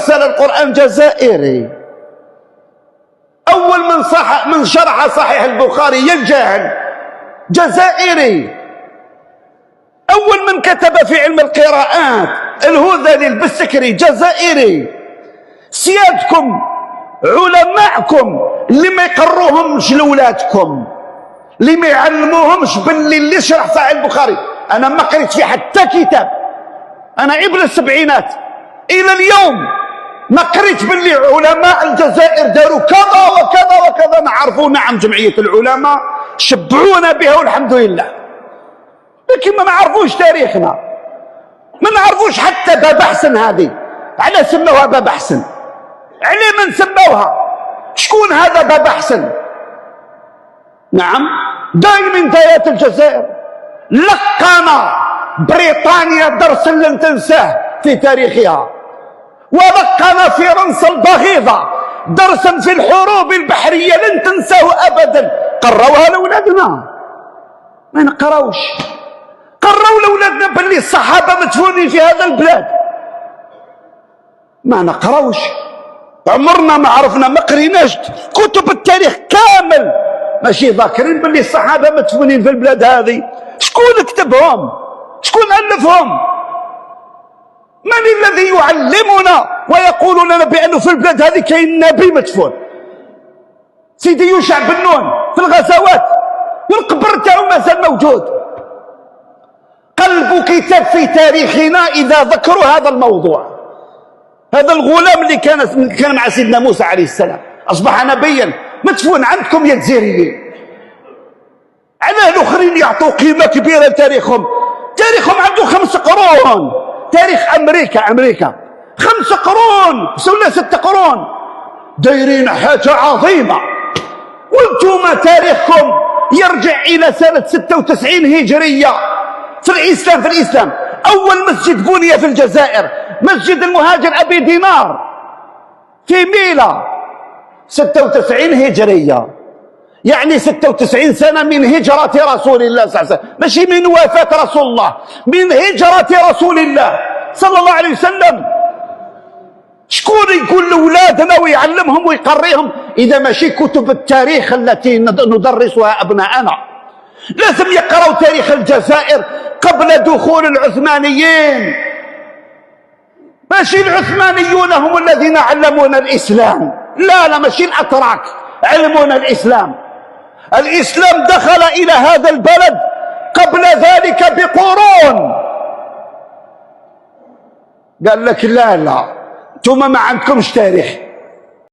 أرسل القرآن جزائري. أول من شرح صحيح البخاري يا الجاهل جزائري. أول من كتب في علم القراءات الهذلي البسكري جزائري. سيادكم علماءكم اللي ما يقروهمش لولادكم، اللي ما يعلموهمش باللي اللي شرح صحيح البخاري. أنا ما قريت فيه حتى كتاب، أنا عبر السبعينات إلى اليوم ما قريت باللي علماء الجزائر داروا كذا وكذا وكذا. نعرفوا نعم جمعية العلماء شبعونا بها والحمد لله، لكن ما نعرفوش تاريخنا، ما نعرفوش حتى باب حسن. هذه على سموها باب حسن، على من سموها؟ شكون هذا باب حسن؟ نعم داي من دايات الجزائر. لقنا بريطانيا درسا لن تنساه في تاريخها، ولقنا فرنسا البغيضة درسا في الحروب البحرية لن تنساه أبدا. قروها لأولادنا؟ ما نقراوش. قروا لأولادنا باللي الصحابة مدفونين في هذا البلاد؟ ما نقراوش. عمرنا ما عرفنا، ما قريناش كتب التاريخ كامل، ماشي ذاكرين باللي الصحابة مدفونين في البلاد هذه. شكون كتبهم؟ شكون ألفهم؟ من الذي يعلمنا ويقول لنا بأنه في البلاد هذه كاين نبي مدفون؟ سيدي يوشع بن نون في الغزوات والقبر تاعو مازال موجود. قلبوا كتاب في تاريخنا إذا ذكروا هذا الموضوع. هذا الغلام اللي كان مع سيدنا موسى عليه السلام أصبح نبيا مدفون عندكم يا جزائريين. علاه الآخرين يعطوا قيمة كبيرة لتاريخهم؟ تاريخهم عنده 5 قرون. تاريخ أمريكا 5 قرون ولا 6 قرون، دايرين حاجة عظيمة. وانتم تاريخكم يرجع إلى سنة 96 هجرية. في الإسلام أول مسجد بني في الجزائر مسجد المهاجر أبي دينار في ميلا 96 هجرية، يعني 96 سنة من هجرة رسول الله صلى الله عليه وسلم، ماشي من وفاة رسول الله، من هجرة رسول الله صلى الله عليه وسلم. شكون يقول لأولادنا ويعلمهم ويقريهم إذا ماشي كتب التاريخ التي ندرسها أبناءنا؟ لازم يقرأوا تاريخ الجزائر قبل دخول العثمانيين. ماشي العثمانيون هم الذين علمونا الإسلام، لا ماشي الأتراك علمونا الإسلام. الإسلام دخل إلى هذا البلد قبل ذلك بقرون. قال لك لا انتم ما عندكمش تاريخ.